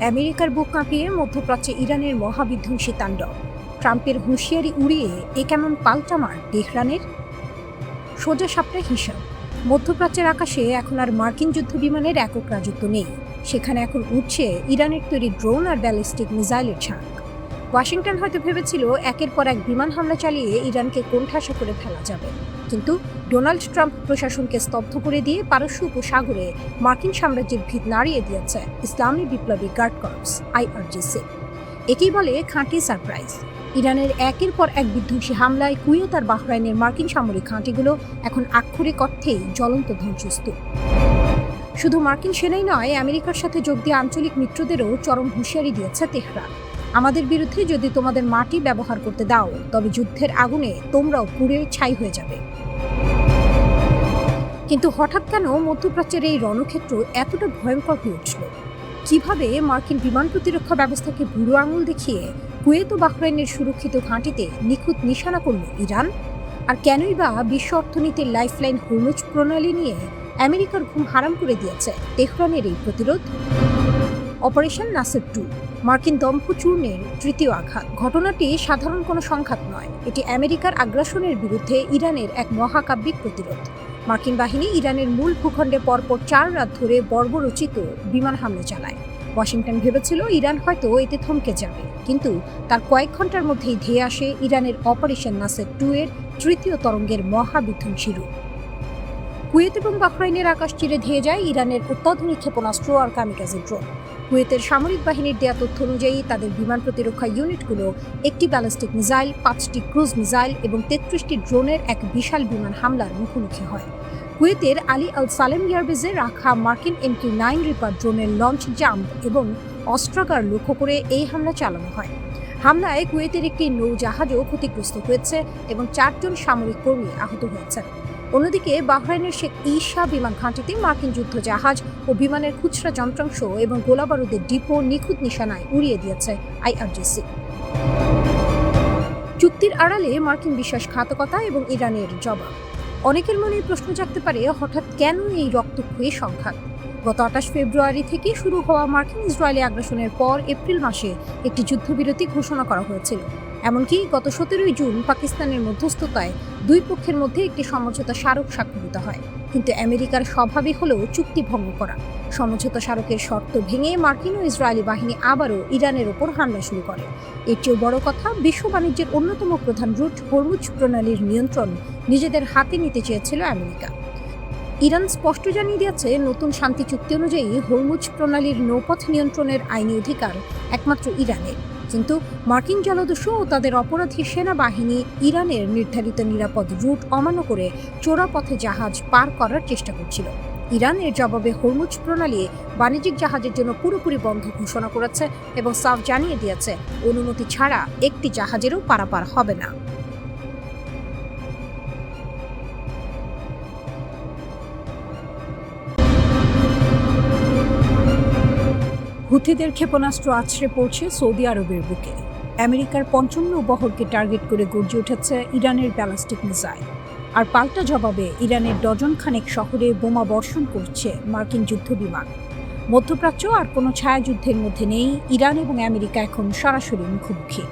আমেরিকার বুক কাঁপিয়ে মধ্যপ্রাচ্যে ইরানের মহাবিধ্বংসী তাণ্ডব। ট্রাম্পের হুঁশিয়ারি উড়িয়ে এ কেমন পাল্টামার তেহরানের? সোজা সাপটা হিসাব। মধ্যপ্রাচ্যের আকাশে এখন আর মার্কিন যুদ্ধ বিমানের একক রাজত্ব নেই। সেখানে এখন উঠছে ইরানের তৈরি ড্রোন আর ব্যালিস্টিক মিসাইলের ঝাঁক। ওয়াশিংটন হয়তো ভেবেছিল একের পর এক বিমান হামলা চালিয়ে ইরানকে কোণঠাসা করে ফেলা যাবে, কিন্তু ডোনাল্ড ট্রাম্প প্রশাসনকে স্তব্ধ করে দিয়ে পারস্য উপসাগরে মার্কিন সাম্রাজ্যের ভিত নাড়িয়ে দিয়েছে ইসলামী বিপ্লবী গার্ড কর্পস IRGC। একেই বলে খাঁটি সারপ্রাইজ। ইরানের একের পর এক বিধ্বংসী হামলায় কুয়েত আর বাহরাইনের মার্কিন সামরিক ঘাঁটিগুলো এখন আক্ষরিক অর্থেই জ্বলন্ত ধ্বংসস্তূপ। শুধু মার্কিন সেনাই নয়, আমেরিকার সাথে যোগ দিয়ে আঞ্চলিক মিত্রদেরও চরম হুঁশিয়ারি দিয়েছে তেহরান। আমাদের বিরুদ্ধে যদি তোমাদের মাটি ব্যবহার করতে দাও, তবে যুদ্ধের আগুনে তোমরাও পুড়ে ছাই হয়ে যাবে। কিন্তু হঠাৎ কেন মধ্যপ্রাচ্যের এই রণক্ষেত্র এতটা ভয়ঙ্কর হয়ে উঠল? কিভাবে মার্কিন বিমান প্রতিরক্ষা ব্যবস্থাকে বুড়ো আঙুল দেখিয়ে কুয়েত ও বাহরাইনের সুরক্ষিত ঘাঁটিতে নিখুঁত নিশানা করল ইরান? আর কেনই বা বিশ্ব অর্থনীতির লাইফলাইন হরমুজ প্রণালী নিয়ে আমেরিকার ঘুম হারাম করে দিয়েছে তেহরানের এই প্রতিরোধ? অপারেশন নাসের 2, মার্কিন দম্ভ চূর্ণের তৃতীয় আঘাত। ঘটনাটি সাধারণ কোনো সংঘাত নয়, এটি আমেরিকার আগ্রাসনের বিরুদ্ধে ইরানের এক মহাকাব্যিক প্রতিরোধ। মার্কিন বাহিনী ইরানের মূল ভূখণ্ডে পরপর 4 রাত ধরে বর্বরচিত বিমান হামলা চালায়। ওয়াশিংটন ভেবেছিল ইরান হয়তো এতে থমকে যাবে, কিন্তু তার কয়েক ঘন্টার মধ্যেই ধেয়ে আসে ইরানের অপারেশন নাসের 2 এর তৃতীয় তরঙ্গের মহাবিধ্বংসী রূপ। কুয়েত এবং বাহরাইনের আকাশ চিরে ধেয়ে যায় ইরানের অত্যাধুনিক ক্ষেপণাস্ত্র আর কামিকাজে ড্রোন। কুয়েতের সামরিক বাহিনীর দেয়া তথ্য অনুযায়ী তাদের বিমান প্রতিরক্ষা ইউনিটগুলো একটি ব্যালিস্টিক মিসাইল, 5টি ক্রুজ মিসাইল এবং 33টি ড্রোনের এক বিশাল বিমান হামলার মুখোমুখি হয়। কুয়েতের আলী আল সালেম এয়ারবেজে রাখা মার্কিন MQ-9 রিপার ড্রোনের লঞ্চ জাম্প এবং অস্ত্রাগার লক্ষ্য করে এই হামলা চালানো হয়। হামলায় কুয়েতের একটি নৌজাহাজও ক্ষতিগ্রস্ত হয়েছে এবং 4 জন সামরিক কর্মী আহত হয়েছেন। অন্যদিকে বাহরাইনের শেখ ঈসা বিমান ঘাঁটিতে মার্কিন যুদ্ধ জাহাজ ও বিমানের খুচরা যন্ত্রাংশ এবং গোলাবারুদের ডিপো নিখুঁত নিশানায় উড়িয়ে দিয়েছে IRGC। চুক্তির আড়ালে মার্কিন বিশ্বাসঘাতকতা এবং ইরানের জবাব। অনেকের মনে প্রশ্ন জাগতে পারে, হঠাৎ কেন এই রক্তক্ষয়ী সংঘাত? গত 28 ফেব্রুয়ারি থেকে শুরু হওয়া মার্কিন ইসরায়েলি আগ্রাসনের পর এপ্রিল মাসে একটি যুদ্ধবিরতি ঘোষণা করা হয়েছিল। এমনকি গত 17 জুন পাকিস্তানের মধ্যস্থতায় দুই পক্ষের মধ্যে একটি সমঝোতা স্মারক স্বাক্ষরিত হয়। কিন্তু আমেরিকার স্বভাবই হলো চুক্তি ভঙ্গ করা। সমঝোতা স্মারকের শর্ত ভেঙে মার্কিন ও ইসরায়েলি বাহিনী আবারও ইরানের ওপর হামলা শুরু করে। এর চেয়েও বড় কথা, বিশ্ব বাণিজ্যের অন্যতম প্রধান রুট হরমুজ প্রণালীর নিয়ন্ত্রণ নিজেদের হাতে নিতে চেয়েছিল আমেরিকা। ইরান স্পষ্ট জানিয়ে দিয়েছে, নতুন শান্তি চুক্তি অনুযায়ী হরমুজ প্রণালীর নৌপথ নিয়ন্ত্রণের আইনি অধিকার একমাত্র ইরানের। কিন্তু মার্কিন জলদস্যু ও তাদের অপরাধী সেনাবাহিনী ইরানের নির্ধারিত নিরাপদ রুট অমান্য করে চোরা পথে জাহাজ পার করার চেষ্টা করছিল। ইরান এর জবাবে হরমুজ প্রণালী বাণিজ্যিক জাহাজের জন্য পুরোপুরি বন্ধ ঘোষণা করেছে এবং সাফ জানিয়ে দিয়েছে, অনুমতি ছাড়া একটি জাহাজেরও পারাপার হবে না। হুথিদের ক্ষেপণাস্ত্র আছড়ে পড়ছে সৌদি আরবের বুকে। আমেরিকার 5ম নৌবহরকে টার্গেট করে গর্জে উঠেছে ইরানের ব্যালিস্টিক মিসাইল। আর পাল্টা জবাবে ইরানের ডজন খানেক শহরে বোমা বর্ষণ করছে মার্কিন যুদ্ধ বিমান। মধ্যপ্রাচ্য আর কোনো ছায়াযুদ্ধের মধ্যে নেই, ইরান এবং আমেরিকা এখন সরাসরি মুখোমুখি।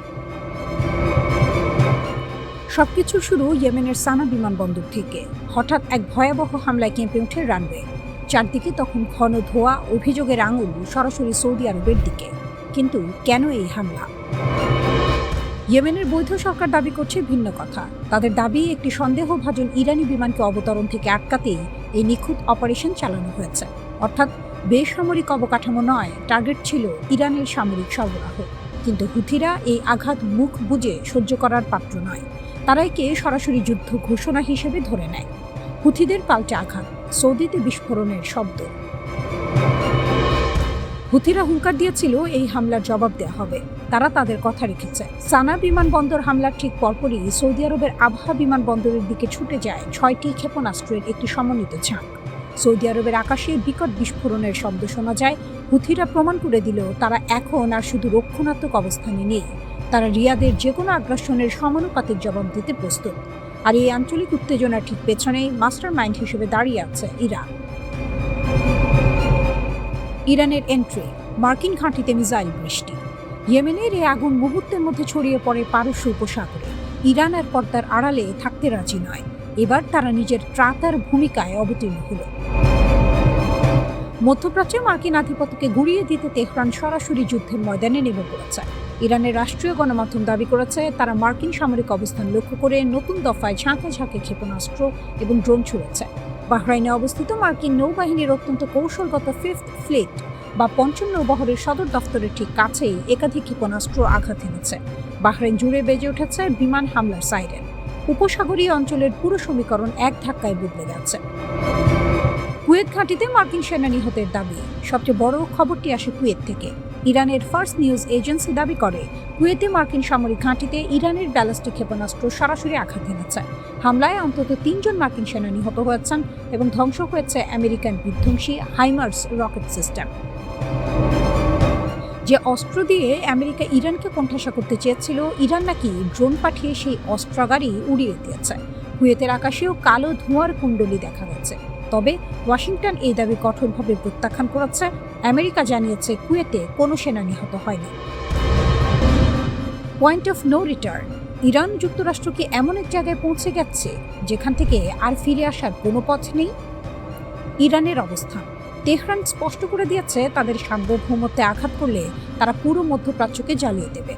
সবকিছু শুরু ইয়েমেনের সানা বিমানবন্দর থেকে। হঠাৎ এক ভয়াবহ হামলায় কেঁপে ওঠে রানওয়ে। চারদিকে তখন ঘন ধোঁয়া, অভিযোগের আঙুল সরাসরি সৌদি আরবের দিকে। কিন্তু কেন এই হামলা? ইয়েমেনের বৈধ সরকার দাবি করছে ভিন্ন কথা। তাদের দাবি, একটি সন্দেহভাজন ইরানি বিমানকে অবতরণ থেকে আটকাতেই এই নিখুঁত অপারেশন চালানো হয়েছে। অর্থাৎ বেসামরিক অবকাঠামো নয়, টার্গেট ছিল ইরানের সামরিক সরবরাহ। কিন্তু হুথিরা এই আঘাত মুখ বুজে সহ্য করার পাত্র নয়। তারা একে সরাসরি যুদ্ধ ঘোষণা হিসেবে ধরে নেয়। হুথিদের পাল্টা আঘাত, সৌদিতে বিস্ফোরণের শব্দ। হুথিরা হুঙ্কার দিয়েছিল এই হামলার জবাব দেওয়া হবে। তারা তাদের কথা রেখেছে। সানা বিমানবন্দর হামলার ঠিক পরপরই সৌদি আরবের আবহা বিমানবন্দরের দিকে ছুটে যায় 6টি ক্ষেপণাস্ত্রের একটি সমন্বিত ঝাঁক। সৌদি আরবের আকাশে বিকট বিস্ফোরণের শব্দ শোনা যায়। হুথিরা প্রমাণ করে দিল, তারা এখন আর শুধু রক্ষণাত্মক অবস্থানে নেই, তারা রিয়াদের যে কোনো আগ্রাসনের সমানুপাতিক জবাব দিতে প্রস্তুত। আর এই আঞ্চলিক উত্তেজনার ঠিক পেছনেই মাস্টার মাইন্ড হিসেবে দাঁড়িয়ে আছে ইরান। ইরানের এন্ট্রি। মার্কিন ঘাঁটিতে মিসাইল বৃষ্টি। ইয়েমেনের এই আগুন মুহূর্তের মধ্যে ছড়িয়ে পড়ে পারস্য উপসাগরে। ইরান আর পর্দার আড়ালে থাকতে রাজি নয়। এবার তারা নিজের ত্রাতার ভূমিকায় অবতীর্ণ হলো। মধ্যপ্রাচ্যে মার্কিন আধিপত্যকে গুড়িয়ে দিতে তেহরান সরাসরি যুদ্ধের ময়দানে নেমে পড়েছে। ইরানের রাষ্ট্রীয় গণমাধ্যম দাবি করেছে তারা মার্কিন সামরিক অবস্থান লক্ষ্য করে নতুন দফায় ঝাঁকে ঝাঁকে ক্ষেপণাস্ত্র এবং ড্রোন ছুড়েছে। বাহরাইনে অবস্থিত মার্কিন নৌবাহিনীর অত্যন্ত কৌশলগত ফিফথ ফ্লিট বা পঞ্চম নৌবহরের সদর দফতরের ঠিক কাছেই একাধিক ক্ষেপণাস্ত্র আঘাত এনেছে। বাহরাইন জুড়ে বেজে উঠেছে বিমান হামলার সাইরেন। উপসাগরীয় অঞ্চলের পুরো সমীকরণ এক ধাক্কায় বদলে গেছে। কুয়েত ঘাঁটিতে মার্কিন সেনা নিহতের দাবি। সবচেয়ে বড় খবরটি আসে কুয়েত থেকে। ইরানের ফার্স্ট নিউজ এজেন্সি দাবি করে কুয়েতে মার্কিন সামরিক ঘাঁটিতে ইরানের ব্যালিস্টিক ক্ষেপণাস্ত্র সরাসরি আঘাত এনেছে। হামলায় অন্তত 3 জন মার্কিন সেনা নিহত হয়েছেন এবং ধ্বংস হয়েছে আমেরিকান বিধ্বংসী হাইমার্স রকেট সিস্টেম। যে অস্ত্র দিয়ে আমেরিকা ইরানকে কোণঠাসা করতে চেয়েছিল, ইরান নাকি ড্রোন পাঠিয়ে সেই অস্ত্রাগারই উড়িয়ে দিয়েছে। কুয়েতের আকাশেও কালো ধোঁয়ার কুণ্ডলী দেখা গেছে। তবে ওয়াশিংটন এই দাবি কঠোরভাবে প্রত্যাখ্যান করেছে। আমেরিকা জানিয়েছে কুয়েতে কোনো সেনা নিহত হয়নি। Point of no return. Iran যুক্তরাষ্ট্রকে এমন এক জায়গায় পৌঁছে গেছে যেখান থেকে আর ফিরে আসার কোনো পথ নেই। ইরানের অবস্থান। তেহরান স্পষ্ট করে দিয়েছে তাদের সার্বভৌমত্বে আঘাত করলে তারা পুরো মধ্যপ্রাচ্যকে জ্বালিয়ে দেবে।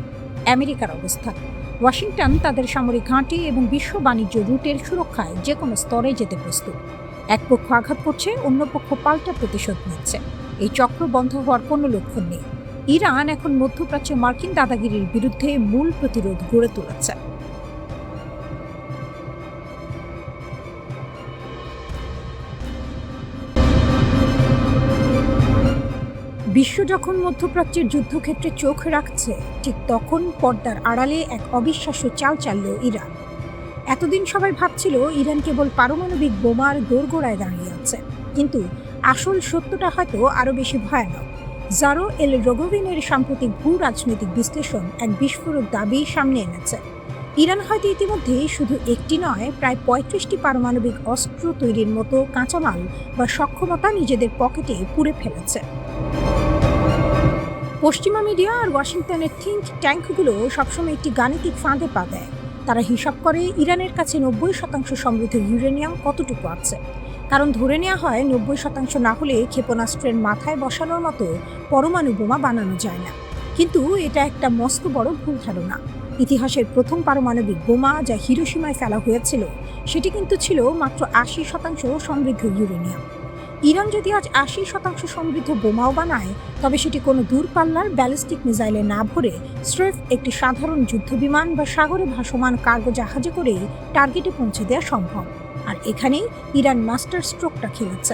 আমেরিকার অবস্থান। ওয়াশিংটন তাদের সামরিক ঘাঁটি এবং বিশ্ব বাণিজ্য রুটের সুরক্ষায় যে কোনো স্তরে যেতে প্রস্তুত। এক পক্ষ আঘাত করছে, অন্য পক্ষ পাল্টা প্রতিশোধ নিচ্ছে। এই চক্র বন্ধ হওয়ার কোনো লক্ষণ নেই। ইরান এখন মধ্যপ্রাচ্যে মার্কিন দাদাগিরির বিরুদ্ধে মূল প্রতিরোধ গড়ে তুলেছে। বিশ্ব যখন মধ্যপ্রাচ্যের যুদ্ধক্ষেত্রে চোখ রাখছে, ঠিক তখন পর্দার আড়ালে এক অবিশ্বাস্য চাল চালল ইরান। এতদিন সবাই ভাবছিল ইরান কেবল পারমাণবিক বোমার দোরগোড়ায় দাঁড়িয়ে আছে, কিন্তু আসল সত্যটা হয়তো আরও বেশি ভয়ানক। জারো এল রোগোভিনের সাম্প্রতিক ভূ রাজনৈতিক বিশ্লেষণ এক বিস্ফোরক দাবি সামনে এনেছে। ইরান হয়তো ইতিমধ্যেই শুধু একটি নয়, প্রায় 35টি পারমাণবিক অস্ত্র তৈরির মতো কাঁচামাল বা সক্ষমতা নিজেদের পকেটে পুরে ফেলেছে। পশ্চিমা মিডিয়া আর ওয়াশিংটনের থিঙ্ক ট্যাঙ্কগুলো সবসময় একটি গাণিতিক ফাঁদে পা দেয়। তারা হিসাব করে ইরানের কাছে 90% সমৃদ্ধ ইউরেনিয়াম কতটুকু আছে। কারণ ধরে নেওয়া হয় 90% না হলে ক্ষেপণাস্ত্রের মাথায় বসানোর মতো পরমাণু বোমা বানানো যায় না। কিন্তু এটা একটা মস্ত বড় ভুল ধারণা। ইতিহাসের প্রথম পারমাণবিক বোমা যা হিরোশিমায় ফেলা হয়েছিল, সেটি কিন্তু ছিল মাত্র 80% সমৃদ্ধ ইউরেনিয়াম। ইরান যদি আজ 80% সমৃদ্ধ বোমাও বানায়, তবে সেটি কোনো দূরপাল্লার ব্যালিস্টিক মিসাইলে না ভরে স্রেফ একটি সাধারণ যুদ্ধবিমান বা সাগরে ভাসমান কার্গো জাহাজে করেই টার্গেটে পৌঁছে দেওয়া সম্ভব। আর এখানেই ইরান মাস্টার স্ট্রোকটা খেলেছে।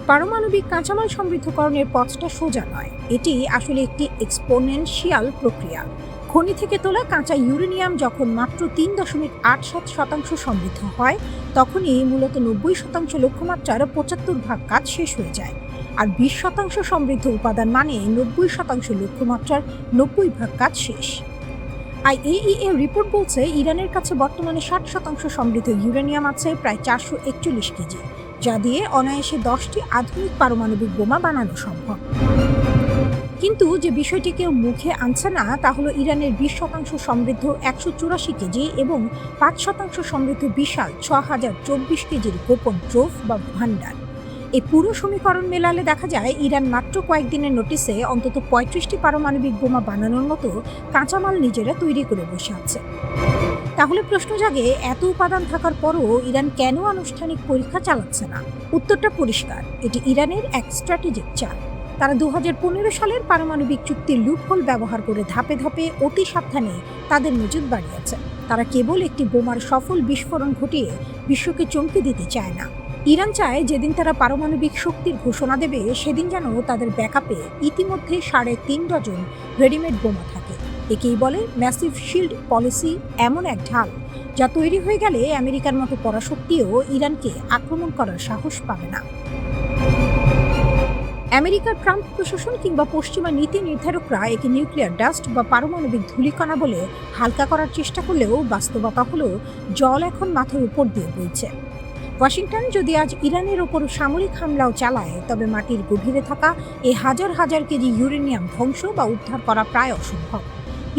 পারমাণবিক কাঁচামাল সমৃদ্ধকরণের পথটা সোজা নয়। এটি আসলে একটি এক্সপোনেনশিয়াল প্রক্রিয়া। খনি থেকে তোলা কাঁচা ইউরেনিয়াম যখন মাত্র 3.87% সমৃদ্ধ হয়, তখনই মূলত 90% লক্ষ্যমাত্রার 75% কাজ শেষ হয়ে যায়। আর 20% সমৃদ্ধ উপাদান মানে 90% লক্ষ্যমাত্রার 90% কাজ শেষ। IAEA রিপোর্ট বলছে ইরানের কাছে বর্তমানে 60% সমৃদ্ধ ইউরেনিয়াম আছে, প্রায় 441 কেজি, যা দিয়ে অনায়াসে 10টি আধুনিক পারমাণবিক বোমা বানানো সম্ভব। কিন্তু যে বিষয়টি কেউ মুখে আনছে না তা হলো ইরানের 20% সমৃদ্ধ 184 কেজি এবং 5% সমৃদ্ধ বিশাল 6024 কেজির গোপন ট্রোফ বা ভান্ডার। এই পুরো সমীকরণ মেলালে দেখা যায় ইরান মাত্র কয়েকদিনের নোটিসে অন্তত 35টি পারমাণবিক বোমা বানানোর মতো কাঁচামাল নিজেরা তৈরি করে বসে আছে। তাহলে প্রশ্ন জাগে, এত উপাদান থাকার পরও ইরান কেন আনুষ্ঠানিক পরীক্ষা চালাচ্ছে না? উত্তরটা পরিষ্কার, এটি ইরানের এক স্ট্র্যাটেজিক চাল। তারা 2015 সালের পারমাণবিক চুক্তির লুপহোল ব্যবহার করে ধাপে ধাপে অতি সাবধানে তাদের মজুদ বাড়িয়েছে। তারা কেবল একটি বোমার সফল বিস্ফোরণ ঘটিয়ে বিশ্বকে চমকে দিতে চায় না। ইরান চায় যেদিন তারা পারমাণবিক শক্তির ঘোষণা দেবে, সেদিন যেন তাদের ব্যাকআপে ইতিমধ্যে 3.5 ডজন রেডিমেড বোমা থাকে। একেই বলে ম্যাসিভ শিল্ড পলিসি, এমন এক ঢাল যা তৈরি হয়ে গেলে আমেরিকার মতো পরাশক্তিও ইরানকে আক্রমণ করার সাহস পাবে না। আমেরিকার ট্রাম্প প্রশাসন কিংবা পশ্চিমা নীতি নির্ধারকরা একে নিউক্লিয়ার ডাস্ট বা পারমাণবিক ধূলিকণা বলে হালকা করার চেষ্টা করলেও বাস্তবতা হলো জল এখন মাথার উপর দিয়ে বইছে। ওয়াশিংটন যদি আজ ইরানের ওপর সামরিক হামলাও চালায়, তবে মাটির গভীরে থাকা এই হাজার হাজার কেজি ইউরেনিয়াম ধ্বংস বা উদ্ধার করা প্রায় অসম্ভব।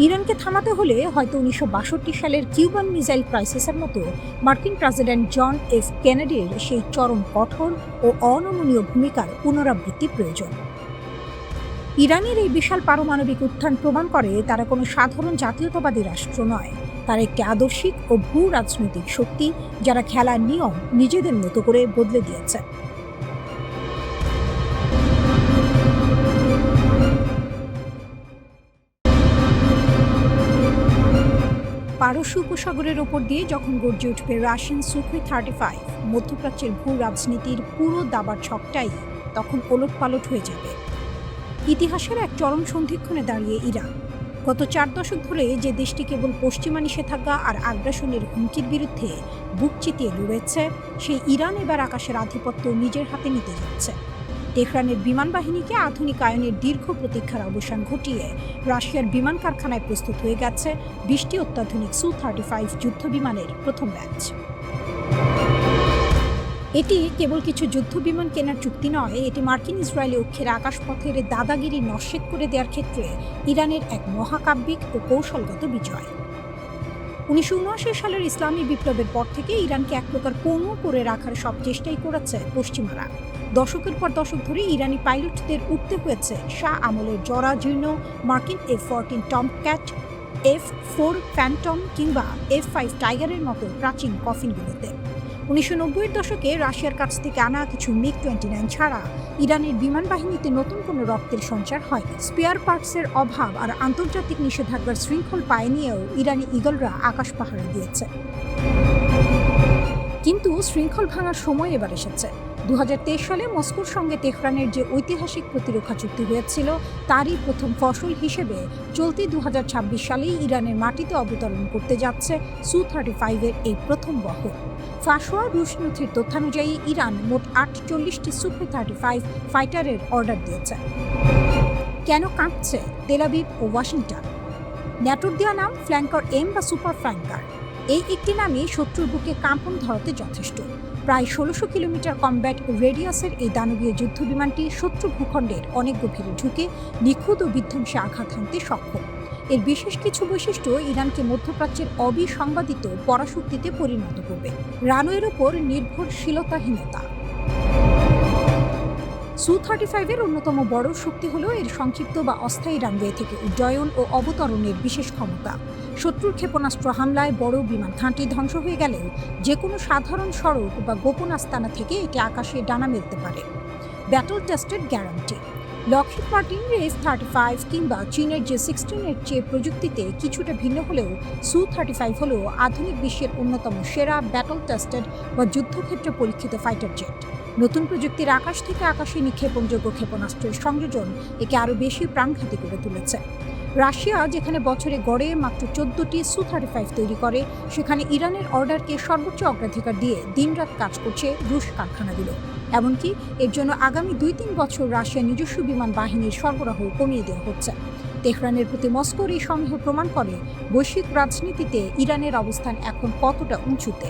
ইরানকে থামাতে হলে হয়তো 1962 সালের কিউবান মিসাইল ক্রাইসিসের মতো মার্কিন প্রেসিডেন্ট জন এফ কেনেডির সেই চরম কঠোর ও অনমনীয় ভূমিকার পুনরাবৃত্তি প্রয়োজন। ইরানের এই বিশাল পারমাণবিক উত্থান প্রমাণ করে তারা কোনো সাধারণ জাতীয়তাবাদী রাষ্ট্র নয়, তারা একটি আদর্শিক ও ভূ রাজনৈতিক শক্তি, যারা খেলার নিয়ম নিজেদের মতো করে বদলে দিয়েছে। পারস্য উপসাগরের ওপর দিয়ে যখন গর্জে উঠবে রাশিয়ান সুখোই 35, মধ্যপ্রাচ্যের ভূ রাজনীতির পুরো দাবার ছকটাই তখন ওলটপালট হয়ে যাবে। ইতিহাসের এক চরম সন্ধিক্ষণে দাঁড়িয়ে ইরান। গত 4 দশক ধরে যে দেশটি কেবল পশ্চিমা নিষেধাজ্ঞা আর আগ্রাসনের হুমকির বিরুদ্ধে বুক চিতিয়ে লড়েছে, সেই ইরান এবার আকাশের আধিপত্য নিজের হাতে নিতে যাচ্ছে। তেহরানের বিমান বাহিনীকে আধুনিকায়নের দীর্ঘ প্রতীক্ষার অবসান ঘটিয়ে রাশিয়ার বিমান কারখানায় প্রস্তুত হয়ে গেছে 20টি অত্যাধুনিক সু-35 যুদ্ধ বিমানের প্রথম ব্যাচ। এটি কেবল কিছু যুদ্ধ বিমান কেনার চুক্তি নয়, এটি মার্কিন ইসরায়েলি অক্ষের আকাশপথের দাদাগিরি নস্যাৎ করে দেওয়ার ক্ষেত্রে ইরানের এক মহাকাব্যিক ও কৌশলগত বিজয়। 1979 সালের ইসলামী বিপ্লবের পর থেকে ইরানকে এক প্রকার পণু করে রাখার সব চেষ্টাই করেছে পশ্চিমারা। দশকের পর দশক ধরে ইরানি পাইলটদের উঠতে হয়েছে শাহ আমলের জরাজীর্ণ মার্কিন F-14 টমক্যাট, F-4 ফ্যান্টম কিংবা F-5 টাইগারের মতো প্রাচীন কফিনগুলোতে। 1990-এর দশকে রাশিয়ার কাছ থেকে আনা কিছু মিগ-29 ছাড়া ইরানের বিমান বাহিনীতে নতুন কোনো রক্তের সঞ্চার হয়নি। স্পেয়ার পার্টসের অভাব আর আন্তর্জাতিক নিষেধাজ্ঞার শৃঙ্খল পায়ে নিয়েও ইরানি ঈগলরা আকাশ পাহারা দিয়েছে। কিন্তু শৃঙ্খল ভাঙার সময় এবার এসেছে। 2023 সালে মস্কোর সঙ্গে তেহরানের যে ঐতিহাসিক প্রতিরক্ষা চুক্তি হয়েছিল, তারই প্রথম ফসল হিসেবে চলতি 2026 সালেই ইরানের মাটিতে অবতরণ করতে যাচ্ছে সু-35-এর এই প্রথম বহর। ফাঁসোয়া রুশ নথির তথ্যানুযায়ী ইরান মোট 48টি সুখোই-35 ফাইটারের অর্ডার দিয়েছে। কেন কাঁপছে তেল আবিব ও ওয়াশিংটন? ন্যাটোর দেওয়া নাম ফ্ল্যাঙ্কার এম বা সুপার ফ্ল্যাঙ্কার। এই একটি নামই শত্রুর বুকে কাঁপন ধরাতে যথেষ্ট। প্রায় 1600 কিলোমিটার কমব্যাট রেডিয়াসের এই দানবীয় যুদ্ধ বিমানটি শত্রু ভূখণ্ডের অনেক গভীরে ঢুকে নিখুঁত ও বিধ্বংসী আঘাত হানতে সক্ষম। এর বিশেষ কিছু বৈশিষ্ট্য ইরানকে মধ্যপ্রাচ্যের অবিসংবাদিত পরাশক্তিতে পরিণত করবে। রানওয়ের ওপর নির্ভরশীলতাহীনতা। সু-35-এর অন্যতম বড় শক্তি হল এর সংক্ষিপ্ত বা অস্থায়ী রানওয়ে থেকে উড্ডয়ন ও অবতরণের বিশেষ ক্ষমতা। শত্রুর ক্ষেপণাস্ত্র হামলায় বড় বিমান ঘাঁটি ধ্বংস হয়ে গেলেও যে কোনো সাধারণ সড়ক বা গোপন আস্তানা থেকে এটি আকাশে ডানা মেলতে পারে। Battle tested guarantee. লকহিড মার্টিনের F-35 কিংবা চীনের যে 16-এর চেয়ে প্রযুক্তিতে কিছুটা ভিন্ন হলেও সু-35 হল আধুনিক বিশ্বের অন্যতম সেরা ব্যাটল টেস্টেড বা যুদ্ধক্ষেত্রে পরীক্ষিত ফাইটার জেট। নতুন প্রযুক্তির আকাশ থেকে আকাশে নিক্ষেপণযোগ্য ক্ষেপণাস্ত্রের সংযোজন একে আরও বেশি প্রাণঘাতী করে তুলেছে। রাশিয়া যেখানে বছরে গড়ে মাত্র 14টি সু-35 তৈরি করে, সেখানে ইরানের অর্ডারকে সর্বোচ্চ অগ্রাধিকার দিয়ে দিনরাত কাজ করছে রুশ কারখানাগুলো। এমনকি এর জন্য আগামী 2-3 বছর রাশিয়ার নিজস্ব বিমান বাহিনীর সরবরাহ কমিয়ে দেওয়া হচ্ছে। তেহরানের প্রতি মস্কোর এই সন্দেহ প্রমাণ করে বৈশ্বিক রাজনীতিতে ইরানের অবস্থান এখন কতটা উঁচুতে।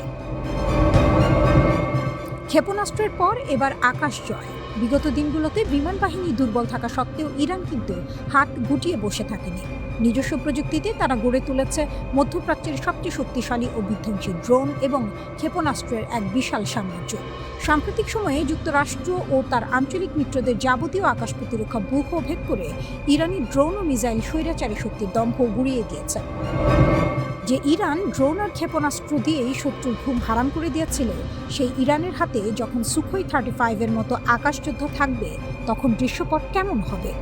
ক্ষেপণাস্ত্রের পর এবার আকাশ জয়। বিগত দিনগুলোতে বিমান বাহিনী দুর্বল থাকা সত্ত্বেও ইরান কিন্তু হাত গুটিয়ে বসে থাকেনি। নিজস্ব প্রযুক্তিতে তারা গড়ে তুলেছে মধ্যপ্রাচ্যের সবচেয়ে শক্তিশালী ও বিধ্বংসী ড্রোন এবং ক্ষেপণাস্ত্রের এক বিশাল সাম্রাজ্য। সাম্প্রতিক সময়ে যুক্তরাষ্ট্র ও তার আঞ্চলিক মিত্রদের যাবতীয় আকাশ প্রতিরক্ষা ব্যূহ ভেদ করে ইরানি ড্রোন ও মিসাইল স্বৈরাচারী শক্তির দম্ভ গুড়িয়ে দিয়েছে। যে ইরান ড্রোন আর ক্ষেপণাস্ত্র দিয়েই শত্রুর ঘুম হারাম করে দিয়েছিল, সেই ইরানের হাতে যখন সুখোই-35-এর মতো আকাশযোদ্ধা থাকবে, তখন দৃশ্যপট কেমন হবে?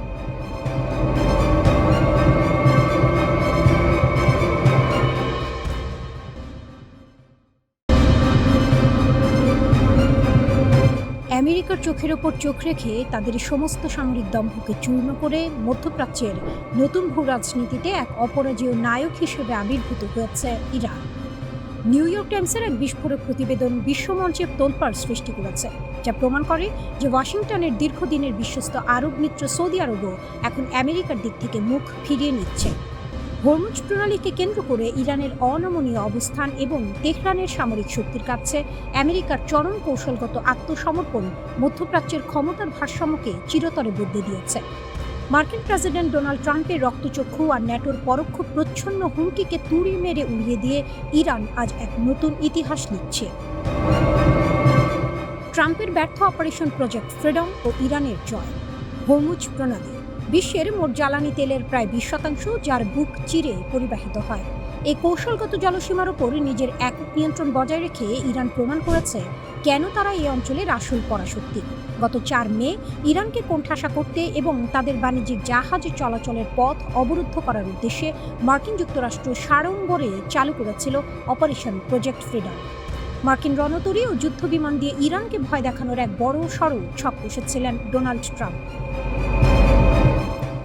আমেরিকার চোখের ওপর চোখ রেখে তাদের সমস্ত সামরিক দম্ভকে চূর্ণ করে মধ্যপ্রাচ্যের নতুন ভূ রাজনীতিতে এক অপরাজেয় নায়ক হিসেবে আবির্ভূত হয়েছে ইরান। নিউ ইয়র্ক টাইমসের এক বিস্ফোরক প্রতিবেদন বিশ্বমঞ্চে তোলপাড় সৃষ্টি করেছে, যা প্রমাণ করে যে ওয়াশিংটনের দীর্ঘদিনের বিশ্বস্ত আরব মিত্র সৌদি আরবও এখন আমেরিকার দিক থেকে মুখ ফিরিয়ে নিচ্ছে। হরমুজ প্রণালীকে কেন্দ্র করে ইরানের অনমনীয় অবস্থান এবং তেহরানের সামরিক শক্তির কাছে আমেরিকার চরম কৌশলগত আত্মসমর্পণ মধ্যপ্রাচ্যের ক্ষমতার ভারসাম্যকে চিরতরে বদলে দিয়েছে। মার্কিন প্রেসিডেন্ট ডোনাল্ড ট্রাম্পের রক্তচক্ষু আর ন্যাটোর পরোক্ষ প্রচ্ছন্ন হুমকিকে তুড়ি মেরে উড়িয়ে দিয়ে ইরান আজ এক নতুন ইতিহাস লিখছে। ট্রাম্পের ব্যর্থ অপারেশন প্রজেক্ট ফ্রিডম ও ইরানের জয়। হরমুজ প্রণালী বিশ্বের মোট জ্বালানি তেলের প্রায় 20%, যার বুক চিরে পরিবাহিত হয়। এই কৌশলগত জলসীমার ওপর নিজের একক নিয়ন্ত্রণ বজায় রেখে ইরান প্রমাণ করেছে কেন তারা এই অঞ্চলের আসল পরাশক্তি। গত 4 মে ইরানকে কোণঠাসা করতে এবং তাদের বাণিজ্যিক জাহাজ চলাচলের পথ অবরুদ্ধ করার উদ্দেশ্যে মার্কিন যুক্তরাষ্ট্র সাড়ম্বরে চালু করেছিল অপারেশন প্রজেক্ট ফ্রিডম। মার্কিন রণতরী ও যুদ্ধবিমান দিয়ে ইরানকে ভয় দেখানোর এক বড় সড়ো ছক কষেছিলেন ডোনাল্ড ট্রাম্প।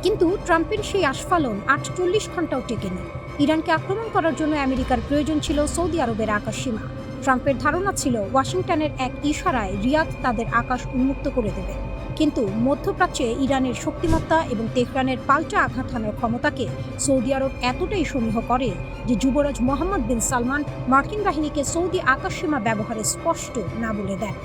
কিন্তু ট্রাম্পের সেই আস্ফালন 48 ঘন্টাও টেকেনি। ইরানকে আক্রমণ করার জন্য আমেরিকার প্রয়োজন ছিল সৌদি আরবের আকাশসীমা। ট্রাম্পের ধারণা ছিল ওয়াশিংটনের এক ইশারায় রিয়াদ তাদের আকাশ উন্মুক্ত করে দেবে। কিন্তু মধ্যপ্রাচ্যে ইরানের শক্তিমত্তা এবং তেহরানের পাল্টা আঘাত হানার ক্ষমতাকে সৌদি আরব এতটাই সমীহ করে যে যুবরাজ মোহাম্মদ বিন সালমান মার্কিন বাহিনীকে সৌদি আকাশসীমা ব্যবহারে স্পষ্ট না বলে দেন।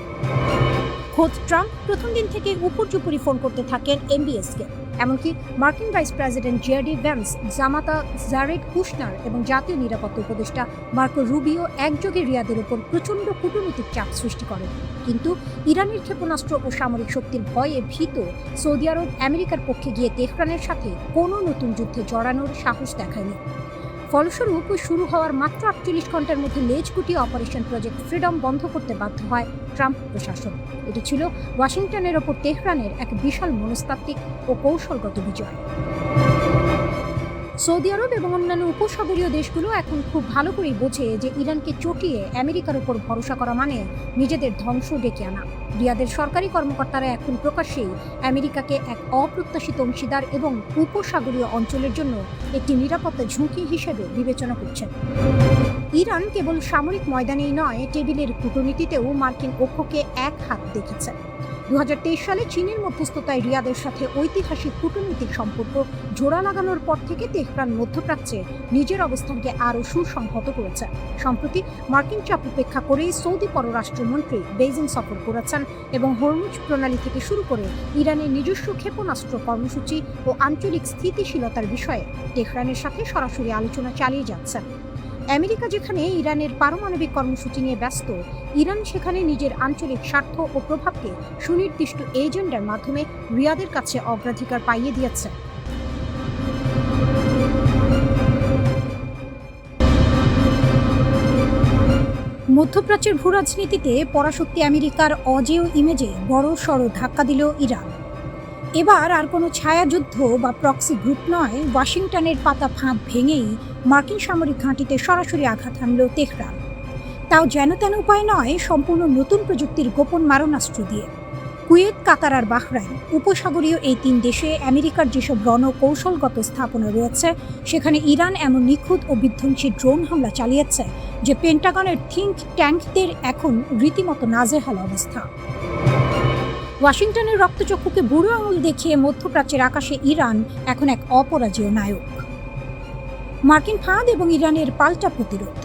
খোদ ট্রাম্প প্রথম দিন থেকে উপর্যুপরি ফোন করতে থাকেন এমবিএসকে। এমনকি মার্কিন ভাইস প্রেসিডেন্ট জেডি ভ্যান্স, জামাতা জারেড কুশনার এবং জাতীয় নিরাপত্তা উপদেষ্টা মার্কো রুবিও একযোগে রিয়াদের উপর প্রচণ্ড কূটনৈতিক চাপ সৃষ্টি করেন। কিন্তু ইরানের ক্ষেপণাস্ত্র ও সামরিক শক্তির ভয়ে ভীত সৌদি আরব আমেরিকার পক্ষে গিয়ে তেহরানের সাথে কোনো নতুন যুদ্ধে জড়ানোর সাহস দেখায়নি। ফলস্বরূপ শুরু হওয়ার মাত্র 48 ঘন্টার মধ্যে লেজ গুটিয়ে অপারেশন প্রজেক্ট ফ্রিডম বন্ধ করতে বাধ্য হয় ট্রাম্প প্রশাসন। এটি ছিল ওয়াশিংটনের ওপর তেহরানের এক বিশাল মনস্তাত্ত্বিক ও কৌশলগত বিজয়। সৌদি আরব এবং অন্যান্য উপসাগরীয় দেশগুলো এখন খুব ভালো করেই বোঝে যে ইরানকে চটিয়ে আমেরিকার উপর ভরসা করা মানে নিজেদের ধ্বংস ডেকে আনা। রিয়াদের সরকারি কর্মকর্তারা এখন প্রকাশ্যেই আমেরিকাকে এক অপ্রত্যাশিত অংশীদার এবং উপসাগরীয় অঞ্চলের জন্য একটি নিরাপত্তা ঝুঁকি হিসেবে বিবেচনা করছেন। ইরান কেবল সামরিক ময়দানেই নয়, টেবিলের কূটনীতিতেও মার্কিন পক্ষকে এক হাত দেখেছে। 2023 সালে চীনের মধ্যস্থতায় রিয়াদের সাথে ঐতিহাসিক কূটনৈতিক সম্পর্ক জোড়া লাগানোর পর থেকে তেহরান মধ্যপ্রাচ্যে নিজের অবস্থানকে আরও সুসংহত করেছে। সম্প্রতি মার্কিন চাপ উপেক্ষা করেই সৌদি পররাষ্ট্রমন্ত্রী বেইজিং সফর করেছেন এবং হরমুজ প্রণালী থেকে শুরু করে ইরানের নিজস্ব ক্ষেপণাস্ত্র কর্মসূচি ও আঞ্চলিক স্থিতিশীলতার বিষয়ে তেহরানের সাথে সরাসরি আলোচনা চালিয়ে যাচ্ছেন। আমেরিকা যেখানে ইরানের পারমাণবিক কর্মসূচি নিয়ে ব্যস্ত, ইরান সেখানে নিজের আঞ্চলিক স্বার্থ ও প্রভাবকে সুনির্দিষ্ট এজেন্ডার মাধ্যমে রিয়াদের কাছে অগ্রাধিকার পাইয়ে দিয়েছে। মধ্যপ্রাচ্যের ভূরাজনীতিতে পরাশক্তি আমেরিকার অজেয় ইমেজে বড় সড় ধাক্কা দিল ইরান। এবার আর কোনো ছায়াযুদ্ধ বা প্রক্সি গ্রুপ নয়, ওয়াশিংটনের পাতা ফাঁদ ভেঙেই মার্কিন সামরিক ঘাঁটিতে সরাসরি আঘাত হানল তেহরান। তাও যেন তেন উপায় নয়, সম্পূর্ণ নতুন প্রযুক্তির গোপন মারণাস্ত্র দিয়ে। কুয়েত, কাতার আর বাহরাইন উপসাগরীয় এই 3 দেশে আমেরিকার যেসব রণকৌশলগত স্থাপনা রয়েছে, সেখানে ইরান এমন নিখুঁত ও বিধ্বংসী ড্রোন হামলা চালিয়েছে যে পেন্টাগনের থিঙ্ক ট্যাঙ্কদের এখন রীতিমতো নাজেহাল অবস্থা। ওয়াশিংটনের রক্তচক্ষুকে বুড়ো আঙুল দেখিয়ে মধ্যপ্রাচ্যের আকাশে ইরান এখন এক অপরাজেয় নায়ক। মার্কিন ফাঁদ এবং ইরানের পাল্টা প্রতিরোধ।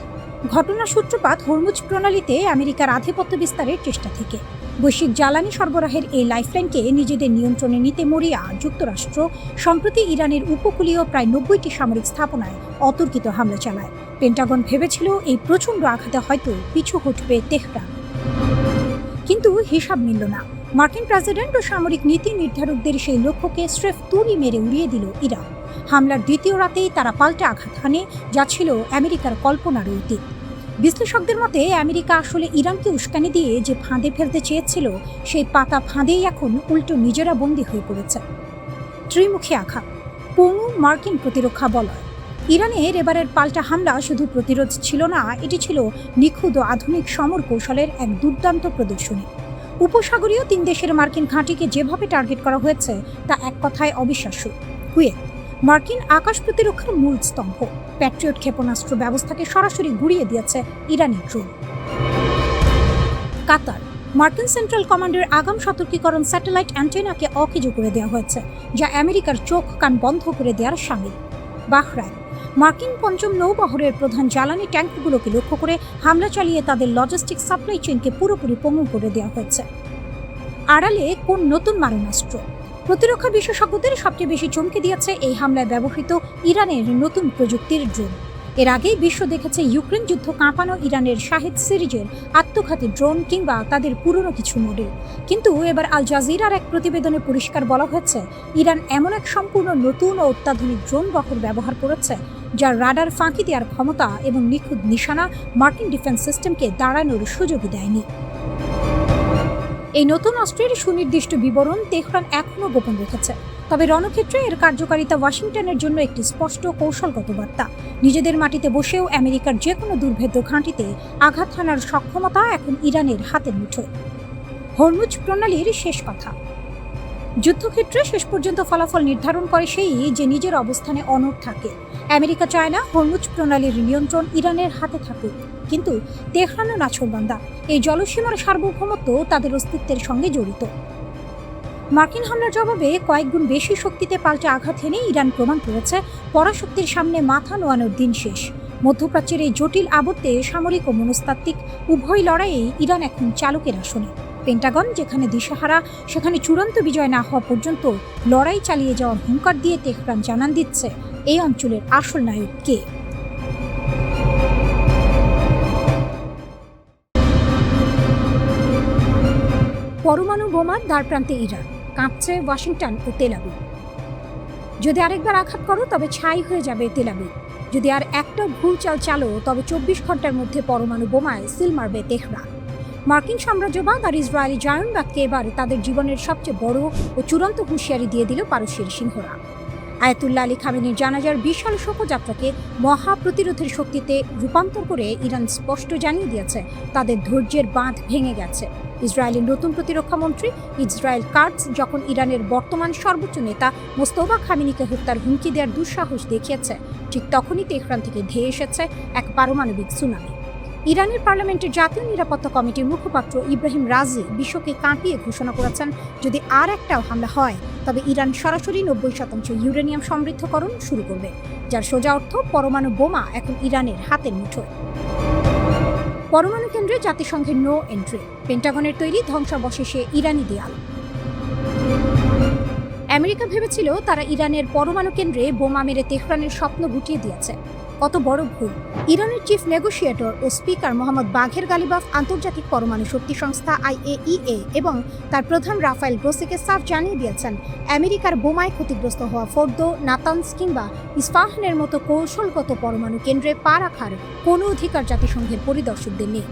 ঘটনার সূত্রপাত হরমুজ প্রণালীতে আমেরিকার আধিপত্য বিস্তারের চেষ্টা থেকে। বৈশ্বিক জ্বালানি সরবরাহের এই লাইফলাইনকে নিজেদের নিয়ন্ত্রণে নিতে মরিয়া যুক্তরাষ্ট্র সম্প্রতি ইরানের উপকূলীয় প্রায় 90টি সামরিক স্থাপনায় অতর্কিত হামলা চালায়। পেন্টাগন ভেবেছিল এই প্রচণ্ড আঘাতে হয়তো পিছু হটবে তেহরান, কিন্তু হিসাব মিলল না। মার্কিন প্রেসিডেন্ট ও সামরিক নীতি নির্ধারকদের সেই লক্ষ্যকে স্রেফ তুড়ি মেরে উড়িয়ে দিল ইরান। হামলার দ্বিতীয় রাতেই তারা পাল্টা আঘাত হানে, যা ছিল আমেরিকার কল্পনার অতীত। বিশ্লেষকদের মতে আমেরিকা আসলে ইরানকে উস্কানি দিয়ে যে ফাঁদে ফেলতে চেয়েছিল, সেই পাতা ফাঁদেই এখন উল্টো নিজেরা বন্দী হয়ে পড়েছে। ত্রিমুখী আঘাত, পঙ্গু মার্কিন প্রতিরক্ষা বলয়। ইরানের এবারের পাল্টা হামলা শুধু প্রতিরোধ ছিল না, এটি ছিল নিখুঁত ও আধুনিক সমর কৌশলের এক দুর্দান্ত প্রদর্শনী। উপসাগরীয় 3 দেশের মার্কিন ঘাঁটিকে যেভাবে টার্গেট করা হয়েছে তা এক কথায় অবিশ্বাস্য। কুয়েত, মার্কিন আকাশ প্রতিরক্ষার মূল স্তম্ভ, প্যাট্রিয়ট ক্ষেপণাস্ত্র ব্যবস্থাকে সরাসরি গুঁড়িয়ে দিয়েছে ইরানি ড্রোন। কাতার, মার্কিন সেন্ট্রাল কমান্ডের আগাম সতর্কীকরণ স্যাটেলাইট অ্যান্টেনাকে অকেজো করে দেওয়া হয়েছে, যা আমেরিকার চোখ কান বন্ধ করে দেওয়ার শামিল। বাহরাইন, মার্কিন পঞ্চম নৌবহরের প্রধান জ্বালানি ট্যাঙ্কগুলোকে লক্ষ্য করে হামলা চালিয়ে তাদের লজিস্টিক সাপ্লাই চেইনকে পুরোপুরি পঙ্গু করে দেওয়া হয়েছে। আড়ালে কোন নতুন মারণাস্ত্র? প্রতিরক্ষা বিশেষজ্ঞদের সবচেয়ে বেশি চমকে দিয়েছে এই হামলায় ব্যবহৃত ইরানের নতুন প্রযুক্তির ড্রোন। এর আগেই বিশ্ব দেখেছে ইউক্রেন যুদ্ধ কাঁপানো ইরানের শাহেদ সিরিজের আত্মঘাতী ড্রোন কিংবা তাদের পুরনো কিছু মডেল। কিন্তু এবার আল জাজিরার এক প্রতিবেদনে পরিষ্কার বলা হয়েছে, ইরান এমন এক সম্পূর্ণ নতুন ও অত্যাধুনিক ড্রোন বহর ব্যবহার করেছে যার রাডার ফাঁকি দেওয়ার ক্ষমতা এবং নিখুঁত নিশানা মার্কিন ডিফেন্স সিস্টেমকে দাঁড়ানোর সুযোগই দেয়নি। এই নতুন অস্ত্রের সুনির্দিষ্ট বিবরণ তেহরান এখনও গোপন রেখেছে, তবে রণক্ষেত্রে এর কার্যকারিতা ওয়াশিংটনের জন্য একটি স্পষ্ট কৌশলগত বার্তা। নিজেদের মাটিতে বসেও আমেরিকার যে কোনো দুর্ভেদ্য ঘাঁটিতে আঘাত হানার সক্ষমতা এখন ইরানের হাতের মুঠোয়। হরমুজ প্রণালীর শেষ কথা। যুদ্ধক্ষেত্রে শেষ পর্যন্ত ফলাফল নির্ধারণ করে সেই যে নিজের অবস্থানে অনড় থাকে। আমেরিকা চায় না হরমুজ প্রণালীর নিয়ন্ত্রণ ইরানের হাতে থাকুক, কিন্তু তেহরানও নাছোড়বান্দা। এই জলসীমার সার্বভৌমত্ব তাদের অস্তিত্বের সঙ্গে জড়িত। মার্কিন হামলার জবাবে কয়েক গুণ বেশি শক্তিতে পাল্টে আঘাত হেনে ইরান প্রমাণ করেছে পরাশক্তির সামনে মাথা নোয়ানোর দিন শেষ। মধ্যপ্রাচ্যের এই জটিল আবর্তে সামরিক ও মনস্তাত্ত্বিক উভয় লড়াইয়ে ইরান এখন চালকের আসনে। পেন্টাগন যেখানে দিশাহারা, সেখানে চূড়ান্ত বিজয় না হওয়া পর্যন্ত লড়াই চালিয়ে যাওয়ার হুঙ্কার দিয়ে তেহরান জানান দিচ্ছে এই অঞ্চলের আসল নায়ক কে। পরমাণু বোমার দ্বারপ্রান্তে ইরান, কাঁপছে ওয়াশিংটন ও তেল আবিব। যদি আরেকবার আঘাত করো তবে ছাই হয়ে যাবে তেল আবিব। যদি আর একটা ভুল চাল চালো তবে 24 ঘন্টার মধ্যে পরমাণু বোমায় সিল মারবে তেহরান। মার্কিন সাম্রাজ্যবাদ আর ইসরায়েলি জায়নবাদকে এবার তাদের জীবনের সবচেয়ে বড় ও চূড়ান্ত হুঁশিয়ারি দিয়ে দিল পারস্যের সিংহরা। আয়াতুল্লাহ আলী খামেনির জানাজার বিশাল শোভাযাত্রাকে মহা প্রতিরোধের শক্তিতে রূপান্তর করে ইরান স্পষ্ট জানিয়ে দিয়েছে তাদের ধৈর্যের বাঁধ ভেঙে গেছে। ইসরায়েলের নতুন প্রতিরক্ষা মন্ত্রী ইসরায়েল কাটজ যখন ইরানের বর্তমান সর্বোচ্চ নেতা মোস্তফা খামেনিকে হত্যার হুমকি দেওয়ার দুঃসাহস দেখিয়েছে, ঠিক তখনই তেহরান থেকে ধেয়ে এসেছে এক পারমাণবিক সুনামি। ইরানের পার্লামেন্টের জাতীয় নিরাপত্তা কমিটির মুখপাত্র ইব্রাহিম রাজি বিশ্বকে কাঁপিয়ে ঘোষণা করেছেন, যদি আর একটাও হামলা হয় তবে ইরান সরাসরি 90% ইউরেনিয়াম সমৃদ্ধকরণ শুরু করবে, যার সোজা অর্থ পরমাণু বোমা এখন ইরানের হাতের মুঠোয়। পরমাণু কেন্দ্রে জাতিসংঘের নো এন্ট্রি, পেন্টাগনের তৈরি ধ্বংসাবশেষে ইরানি দেয়াল। আমেরিকা ভেবেছিল তারা ইরানের পরমাণু কেন্দ্রে বোমা মেরে তেহরানের স্বপ্ন গুটিয়ে দিয়েছে। কত বড় ভুল! ইরানের চিফ নেগোশিয়েটর ও স্পিকার মোহাম্মদ বাঘের গালিবাফ আন্তর্জাতিক পরমাণু শক্তি সংস্থা IAEA এবং তার প্রধান রাফায়েল গ্রোসিকে সাফ জানিয়ে দিয়েছেন, আমেরিকার বোমায় ক্ষতিগ্রস্ত হওয়া ফোর্দো, নাতানস কিংবা ইস্পাহানের মতো কৌশলগত পরমাণু কেন্দ্রে পা রাখার কোনো অধিকার জাতিসংঘের পরিদর্শকদের নেই।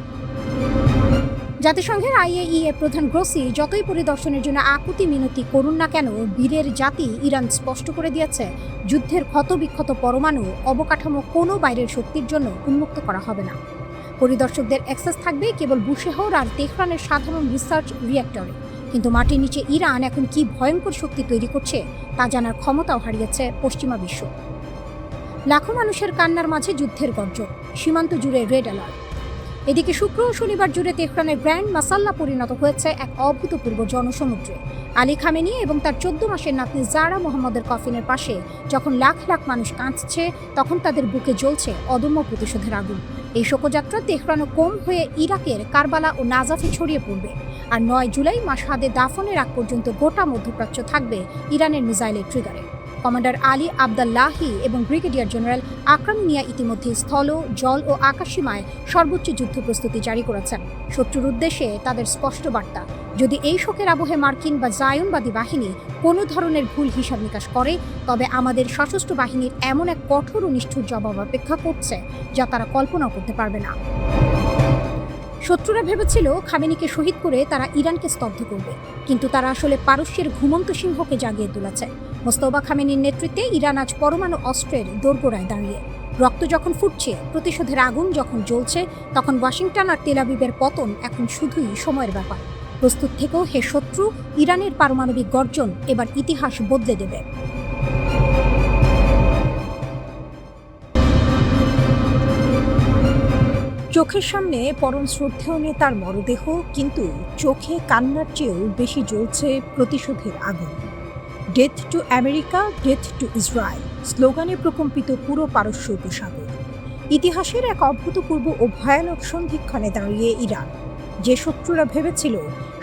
জাতিসংঘের IAEA প্রধান গ্রোসি যতই পরিদর্শনের জন্য আকুতি মিনতি করুন না কেন, বীরের জাতি ইরান স্পষ্ট করে দিয়েছে, যুদ্ধের ক্ষতবিক্ষত পরমাণু অবকাঠামো কোনো বাইরের শক্তির জন্য উন্মুক্ত করা হবে না। পরিদর্শকদের অ্যাক্সেস থাকবে কেবল বুশেহর আর তেহরানের সাধারণ রিসার্চ রিঅ্যাক্টরে। কিন্তু মাটির নিচে ইরান এখন কি ভয়ঙ্কর শক্তি তৈরি করছে তা জানার ক্ষমতাও হারিয়েছে পশ্চিমা বিশ্ব। লাখো মানুষের কান্নার মাঝে যুদ্ধের গর্জন, সীমান্ত জুড়ে রেড অ্যালার্ট। এদিকে শুক্র ও শনিবার জুড়ে তেহরানের গ্র্যান্ড মাসাল্লা পরিণত হয়েছে এক অভূতপূর্ব জনসমুদ্রে। আলী খামেনি এবং তার 14 মাসের নাতনি জারা মোহাম্মদের কফিনের পাশে যখন লাখ লাখ মানুষ কাঁদছে, তখন তাদের বুকে জ্বলছে অদম্য প্রতিশোধের আগুন। এই শোকযাত্রা তেহরান ও কোম হয়ে ইরাকের কারবালা ও নাজাফে ছড়িয়ে পড়বে। আর 9 জুলাই মাশহাদে দাফনের আগ পর্যন্ত গোটা মধ্যপ্রাচ্য থাকবে ইরানের মিসাইলের ট্রিগারে। কমান্ডার আলী আবদাল্লাহি এবং ব্রিগেডিয়ার জেনারেল আকরাম মিয়া ইতিমধ্যে স্থল, জল ও আকাশসীমায় সর্বোচ্চ যুদ্ধ প্রস্তুতি জারি করেছেন। শত্রুর উদ্দেশ্যে তাদের স্পষ্ট বার্তা, যদি এই শোকের আবহে মার্কিন বা জায়নবাদী বাহিনী কোনো ধরনের ভুল হিসাব নিকাশ করে, তবে আমাদের সশস্ত্র বাহিনীর এমন এক কঠোর ও নিষ্ঠুর জবাব অপেক্ষা করছে যা তারা কল্পনাও করতে পারবে না। শত্রুরা ভেবেছিল খামেনিকে শহীদ করে তারা ইরানকে স্তব্ধ করবে, কিন্তু তারা আসলে পারস্যের ঘুমন্ত সিংহকে জাগিয়ে তুলেছে। মোস্তফা খামেনির নেতৃত্বে ইরান আজ পরমাণু অস্ত্রের দোরগোড়ায় দাঁড়িয়ে। রক্ত যখন ফুটছে, প্রতিশোধের আগুন যখন জ্বলছে, তখন ওয়াশিংটন আর তেল আবিবের পতন এখন শুধুই সময়ের ব্যাপার। প্রস্তুত থেকেও হে শত্রু, ইরানের পারমাণবিক গর্জন এবার ইতিহাস বদলে দেবে। চোখের সামনে পরম শ্রদ্ধেয় নেতার মরদেহ, কিন্তু চোখে কান্নার চেয়েও বেশি জ্বলছে প্রতিশোধের আগুন। Death to America, death two Israel স্লোগানে প্রকম্পিত পুরো পারস্য উপসাগর। ইতিহাসের এক অভূতপূর্ব ও ভয়ানক সন্ধিক্ষণে দাঁড়িয়ে ইরান। যে শত্রুরা ভেবেছিল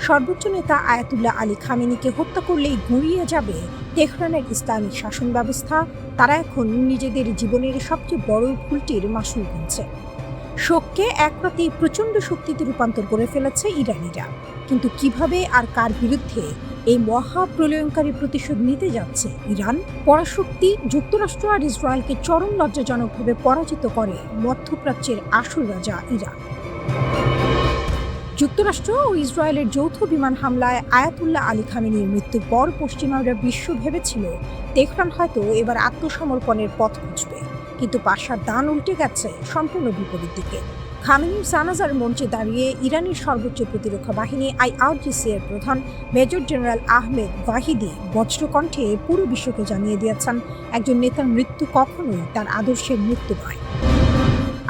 সর্বোচ্চ নেতা আয়াতুল্লাহ আলী খামেনিকে হত্যা করলেই গুঁড়িয়ে যাবে তেহরানের ইসলামিক শাসন ব্যবস্থা, তারা এখন নিজেদের জীবনের সবচেয়ে বড় ভুলটির মাসুল গুনছে। শোককে এক রাতেই প্রচণ্ড শক্তিতে রূপান্তর করে ফেলেছে ইরানিরা। কিন্তু কিভাবে আর কার বিরুদ্ধে এই মহাপ্রলয়ঙ্কারী প্রতিশোধ নিতে যাচ্ছে ইরান? পরাশক্তি যুক্তরাষ্ট্র আর ইসরায়েলকে চরম লজ্জাজনকভাবে পরাজিত করে মধ্যপ্রাচ্যের আসল রাজা ইরান। যুক্তরাষ্ট্র ও ইসরায়েলের যৌথ বিমান হামলায় আয়াতুল্লাহ আলী খামেনির মৃত্যুর পর পশ্চিমারা বিশ্ব ভেবেছিল তেহরান হয়তো এবার আত্মসমর্পণের পথ খুঁজবে, কিন্তু পাশার দান উল্টে গেছে সম্পূর্ণ বিপরীত দিকে। খামেনির জানাজার মঞ্চে দাঁড়িয়ে ইরানের সর্বোচ্চ প্রতিরক্ষা বাহিনী IRGC এর প্রধান মেজর জেনারেল আহমেদ ওয়াহিদি বজ্রকণ্ঠে পুরো বিশ্বকে জানিয়ে দিয়েছেন, একজন নেতার মৃত্যু কখনোই তার আদর্শের মৃত্যু নয়।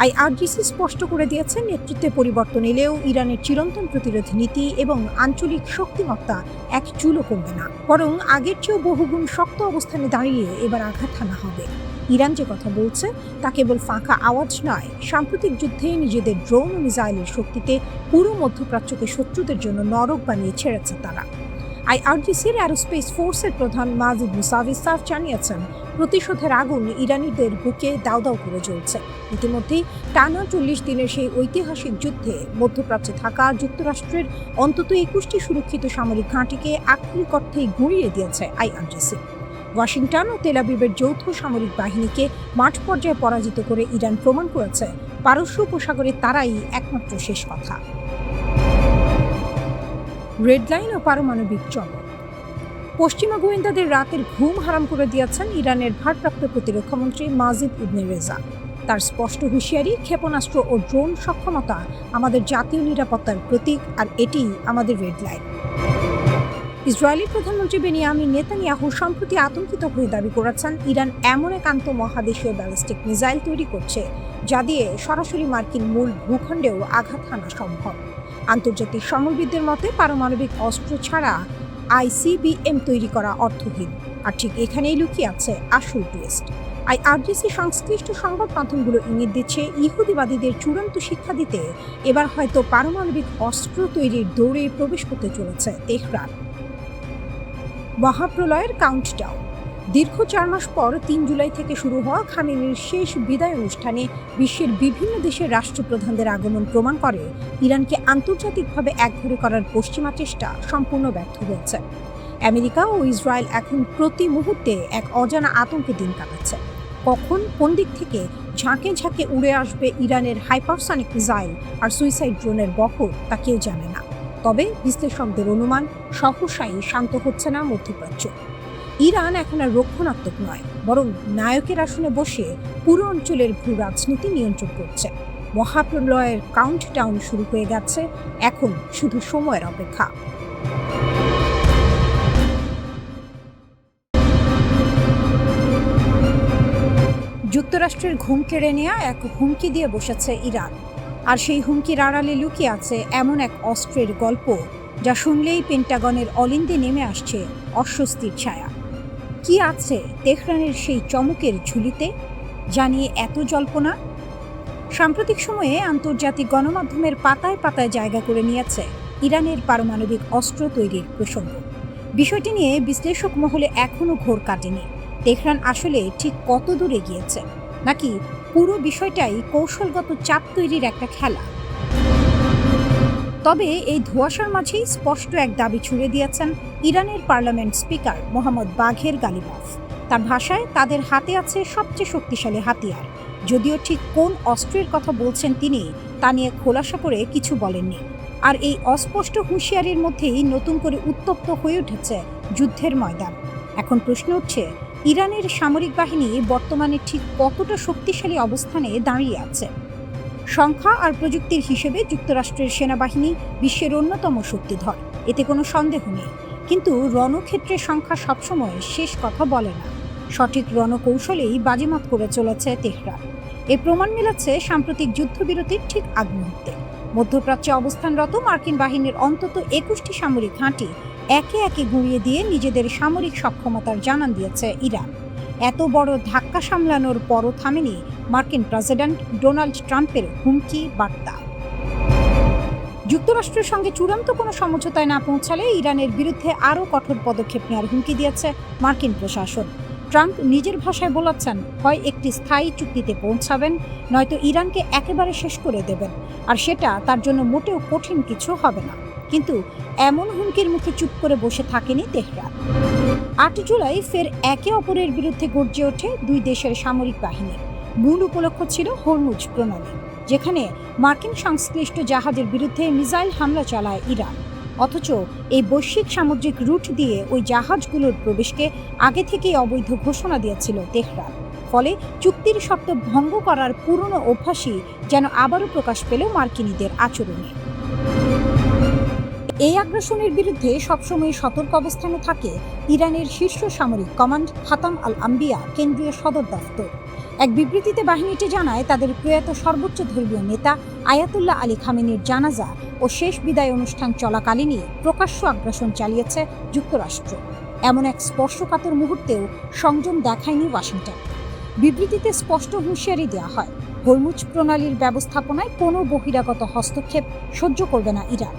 IRGC স্পষ্ট করে দিয়েছে, নেতৃত্বে পরিবর্তন এলেও ইরানের চিরন্তন প্রতিরোধ নীতি এবং আঞ্চলিক শক্তিমত্তা এক চুলও কমবে না, বরং আগের চেয়েও বহুগুণ শক্ত অবস্থানে দাঁড়িয়ে এবার আঘাত হানা হবে। ইরান যে কথা বলছে তা কেবল ফাঁকা আওয়াজ নয়, সাম্প্রতিক যুদ্ধে নিজেদের ড্রোন ও মিসাইলের শক্তিতে পুরো মধ্যপ্রাচ্যকে শত্রুদের জন্য নরক বানিয়ে ছেড়েছে তারা। IRGCর অ্যারোস্পেস ফোর্সের প্রধান মাজিদ মুসাভি সাফ জানিয়েছেন, প্রতিশোধের আগুন ইরানিদের বুকে দাউ দাউ করে জ্বলছে। ইতিমধ্যেই টানা 40 দিনের সেই ঐতিহাসিক যুদ্ধে মধ্যপ্রাচ্যে থাকা যুক্তরাষ্ট্রের অন্তত 21টি সুরক্ষিত সামরিক ঘাঁটিকে আক্ষরিক অর্থেই গুঁড়িয়ে দিয়েছে IRGC। ওয়াশিংটন ও তেল আবিবের যৌথ সামরিক বাহিনীকে মাঠ পর্যায়ে পরাজিত করে ইরান প্রমাণ করেছে পারস্য উপসাগরে তারাই একমাত্র শেষ কথা। রেড লাইন ও পারমাণবিক চমক। পশ্চিমা গোয়েন্দাদের রাতের ঘুম হারাম করে দিয়েছেন ইরানের ভারপ্রাপ্ত প্রতিরক্ষামন্ত্রী মাজিদ ইবনে রেজা। তার স্পষ্ট হুঁশিয়ারি, ক্ষেপণাস্ত্র ও ড্রোন সক্ষমতা আমাদের জাতীয় নিরাপত্তার প্রতীক, আর এটি আমাদের রেড লাইন। ইসরায়েলি প্রধানমন্ত্রী বেনিয়ামিন নেতানিয়াহু সম্প্রতি আতঙ্কিত হয়ে দাবি করেছেন, ইরান এমন এক আন্তঃমহাদেশীয় ব্যালিস্টিক মিসাইল তৈরি করছে যা দিয়ে সরাসরি মার্কিন মূল ভূখণ্ডেও আঘাত হানা সম্ভব। আন্তর্জাতিক সমরবিদদের মতে পারমাণবিক অস্ত্র ছাড়া ICBM তৈরি করা অর্থহীন। আর ঠিক এখানেই লুকিয়ে আছে আসল টুইস্ট। IRGC সংশ্লিষ্ট সংবাদ মাধ্যমগুলো ইঙ্গিত দিচ্ছে, ইহুদিবাদীদের চূড়ান্ত শিক্ষা দিতে এবার হয়তো পারমাণবিক অস্ত্র তৈরির দৌড়ে প্রবেশ করতে চলেছে তেহরান। মহাপ্রলয়ের কাউন্টডাউন। দীর্ঘ 4 মাস পর 3 জুলাই থেকে শুরু হওয়া খামেনির শেষ বিদায় অনুষ্ঠানে বিশ্বের বিভিন্ন দেশের রাষ্ট্রপ্রধানদের আগমন প্রমাণ করে ইরানকে আন্তর্জাতিকভাবে একঘরে করার পশ্চিমা চেষ্টা সম্পূর্ণ ব্যর্থ হয়েছে। আমেরিকা ও ইসরায়েল এখন প্রতি মুহূর্তে এক অজানা আতঙ্কে দিন কাটাচ্ছে। কখন কোন দিক থেকে ঝাঁকে ঝাঁকে উড়ে আসবে ইরানের হাইপারসনিক মিসাইল আর সুইসাইড ড্রোনের বহর তা কেউ জানে না। তবে বিশ্লেষকদের অনুমান, সহসাই শান্ত হচ্ছে না মধ্যপ্রাচ্য। ইরান এখন আর রক্ষণাত্মক নয়, বরং নায়কের আসনে বসে পুরো অঞ্চলের ভূ রাজনীতি নিয়ন্ত্রণ করছে। মহাপ্রলয়ের কাউন্টডাউন শুরু হয়ে গেছে, এখন শুধু সময়ের অপেক্ষা। যুক্তরাষ্ট্রের ঘুম কেড়ে নেওয়া এক হুমকি দিয়ে বসেছে ইরান, আর সেই হুমকির আড়ালে লুকিয়ে আছে এমন এক অস্ত্রের গল্প যা শুনলেই পেন্টাগনের অলিন্দে নেমে আসছে অস্বস্তির ছায়া। কি আছে তেহরানের সেই চমকের ঝুলিতে, জানিয়ে এত জল্পনা? সাম্প্রতিক সময়ে আন্তর্জাতিক গণমাধ্যমের পাতায় পাতায় জায়গা করে নিয়েছে ইরানের পারমাণবিক অস্ত্র তৈরির প্রসঙ্গ। বিষয়টি নিয়ে বিশ্লেষক মহলে এখনও ঘোর কাটেনি। তেহরান আসলে ঠিক কত দূরে গিয়েছে, নাকি পুরো বিষয়টাই কৌশলগত চাপ তৈরির একটা খেলা? তবে এই ধোঁয়াশার মাঝেই স্পষ্ট এক দাবি ছুড়ে দিয়েছেন ইরানের পার্লামেন্ট স্পিকার মোহাম্মদ বাঘের গালিবাফ। তার ভাষায়, তাদের হাতে আছে সবচেয়ে শক্তিশালী হাতিয়ার। যদিও ঠিক কোন অস্ত্রের কথা বলছেন তিনি তা নিয়ে খোলাসা করে কিছু বলেননি। আর এই অস্পষ্ট হুঁশিয়ারির মধ্যেই নতুন করে উত্তপ্ত হয়ে উঠেছে যুদ্ধের ময়দান। এখন প্রশ্ন উঠছে, ইরানের সামরিক বাহিনী বর্তমানে ঠিক কতটা শক্তিশালী অবস্থানে দাঁড়িয়ে আছে? সংখ্যা আর প্রযুক্তির হিসেবে যুক্তরাষ্ট্রের সেনাবাহিনী বিশ্বের অন্যতম শক্তিধর, এতে কোনো সন্দেহ নেই। কিন্তু রণক্ষেত্রে সংখ্যা সবসময় শেষ কথা বলে না। সঠিক রণকৌশলেই বাজিমাত করে চলেছে তেহরান। এর প্রমাণ মিলেছে সাম্প্রতিক যুদ্ধবিরতির ঠিক আগ মুহূর্তে। মধ্যপ্রাচ্যে অবস্থানরত মার্কিন বাহিনীর অন্তত 21টি সামরিক ঘাঁটি একে একে গুঁড়িয়ে দিয়ে নিজেদের সামরিক সক্ষমতার জানান দিয়েছে ইরান। এত বড় ধাক্কা সামলানোর পরও থামেনি মার্কিন প্রেসিডেন্ট ডোনাল্ড ট্রাম্পের হুমকি বার্তা। যুক্তরাষ্ট্রের সঙ্গে চূড়ান্ত কোনো সমঝোতায় না পৌঁছালে ইরানের বিরুদ্ধে আরও কঠোর পদক্ষেপ নেওয়ার হুমকি দিয়েছে মার্কিন প্রশাসন। ট্রাম্প নিজের ভাষায় বলেছেন, হয় একটি স্থায়ী চুক্তিতে পৌঁছাবেন, নয়তো ইরানকে একেবারে শেষ করে দেবেন, আর সেটা তার জন্য মোটেও কঠিন কিছু হবে না। কিন্তু এমন হুমকির মুখে চুপ করে বসে থাকেনি তেহরান। ৮ জুলাই ফের একে অপরের বিরুদ্ধে গর্জে ওঠে দুই দেশের সামরিক বাহিনী। মূল উপলক্ষ ছিল হরমুজ প্রণালী, যেখানে মার্কিন সংশ্লিষ্ট জাহাজের বিরুদ্ধে মিসাইল হামলা চালায় ইরান। অথচ এই বৈশ্বিক সামুদ্রিক রুট দিয়ে ওই জাহাজগুলোর প্রবেশকে আগে থেকেই অবৈধ ঘোষণা দিয়েছিল তেহরান। ফলে চুক্তির শর্ত ভঙ্গ করার পুরনো অভ্যাসই যেন আবারও প্রকাশ পেল মার্কিনীদের আচরণে। এই আগ্রাসনের বিরুদ্ধে সবসময় সতর্ক অবস্থানে থাকে ইরানের শীর্ষ সামরিক কমান্ড খাতাম আল আম্বিয়া কেন্দ্রীয় সদর দফতর। এক বিবৃতিতে বাহিনীটি জানায়, তাদের প্রয়াত সর্বোচ্চ ধর্মীয় নেতা আয়াতুল্লাহ আলী খামেনির জানাজা ও শেষ বিদায় অনুষ্ঠান চলাকালীনই প্রকাশ্য আগ্রাসন চালিয়েছে যুক্তরাষ্ট্র। এমন এক স্পর্শকাতর মুহূর্তেও সংযম দেখায়নি ওয়াশিংটন। বিবৃতিতে স্পষ্ট হুঁশিয়ারি দেওয়া হয়, হরমুজ প্রণালীর ব্যবস্থাপনায় কোনো বহিরাগত হস্তক্ষেপ সহ্য করবে না ইরান।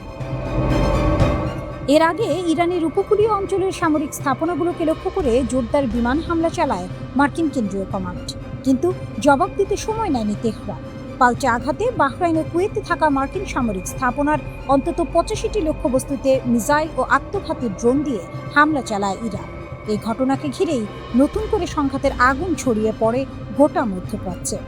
এর আগে ইরানের উপকূলীয় অঞ্চলের সামরিক স্থাপনাগুলোকে লক্ষ্য করে জোরদার বিমান হামলা চালায় মার্কিন কেন্দ্রীয় কমান্ড, কিন্তু জবাব দিতে সময় নেয়নি তেহরান। পাল্টা আঘাতে বাহরাইন ও কুয়েতে থাকা মার্কিন সামরিক স্থাপনার অন্তত ৮৫টি লক্ষ্যবস্তুতে মিসাইল ও আত্মঘাতী ড্রোন দিয়ে হামলা চালায় ইরান। এই ঘটনাকে ঘিরেই নতুন করে সংঘাতের আগুন ছড়িয়ে পড়ে গোটা মধ্যপ্রাচ্যে।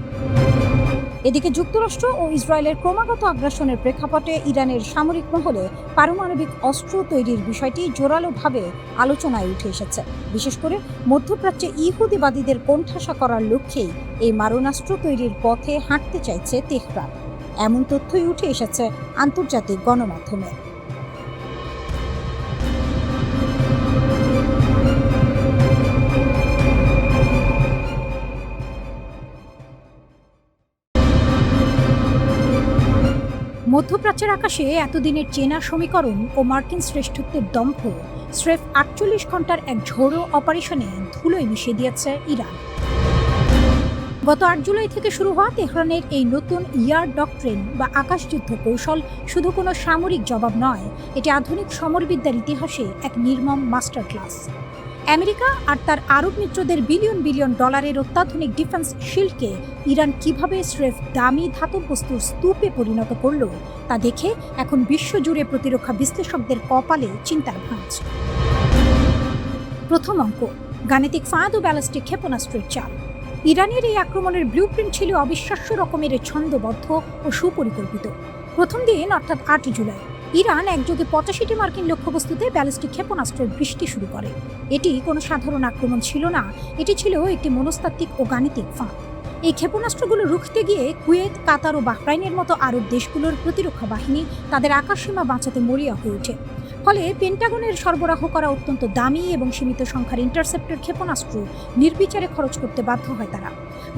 এদিকে যুক্তরাষ্ট্র ও ইসরায়েলের ক্রমাগত আগ্রাসনের প্রেক্ষাপটে ইরানের সামরিক মহলে পারমাণবিক অস্ত্র তৈরির বিষয়টি জোরালোভাবে আলোচনায় উঠে এসেছে। বিশেষ করে মধ্যপ্রাচ্যে ইহুদিবাদীদের কোণঠাসা করার লক্ষ্যেই এই মারণাস্ত্র তৈরির পথে হাঁটতে চাইছে তেহরান। এমন তথ্যই উঠে এসেছে আন্তর্জাতিক গণমাধ্যমে। মধ্যপ্রাচ্যের আকাশে এতদিনের চেনা সমীকরণ ও মার্কিন শ্রেষ্ঠত্বের দম্ভ স্রেফ ৪৮ ঘন্টার এক ঝোড়ো অপারেশনে ধুলোয় মিশিয়ে দিয়েছে ইরান। গত ৮ জুলাই থেকে শুরু হওয়া তেহরানের এই নতুন ইয়ার ডক্ট্রিন বা আকাশযুদ্ধ কৌশল শুধু কোনো সামরিক জবাব নয়, এটি আধুনিক সমরবিদ্যার ইতিহাসে এক নির্মম মাস্টার ক্লাস। আমেরিকা আর তার আরব মিত্রদের বিলিয়ন বিলিয়ন ডলারের অত্যাধুনিক ডিফেন্স শিল্ডকে ইরান কিভাবে স্রেফ দামি ধাতব বস্তুর স্তূপে পরিণত করল তা দেখে এখন বিশ্বজুড়ে প্রতিরক্ষা বিশ্লেষকদের কপালে চিন্তার ভাঁজ। প্রথম অঙ্ক, গাণিতিক ফাঁদ ও ব্যালিস্টিক ক্ষেপণাস্ত্রের চাল। ইরানের এই আক্রমণের ব্লুপ্রিন্ট ছিল অবিশ্বাস্য রকমের ছন্দবদ্ধ ও সুপরিকল্পিত। প্রথম দিন অর্থাৎ ৮ জুলাই ইরান একযোগে ৮৫টি মার্কিন লক্ষ্যবস্তুতে ব্যালিস্টিক ক্ষেপণাস্ত্রের বৃষ্টি শুরু করে। এটি কোনো সাধারণ আক্রমণ ছিল না, এটি ছিল একটি মনস্তাত্ত্বিক ও গাণিতিক ফাঁদ। এই ক্ষেপণাস্ত্রগুলো রুখতে গিয়ে কুয়েত, কাতার ও বাহরাইনের মতো আরব দেশগুলোর প্রতিরক্ষা বাহিনী তাদের আকাশসীমা বাঁচাতে মরিয়া হয়ে ওঠে। ফলে পেন্টাগনের সরবরাহ করা অত্যন্ত দামি এবং সীমিত সংখ্যার ইন্টারসেপ্টর ক্ষেপণাস্ত্র নির্বিচারে খরচ করতে বাধ্য হয় তারা।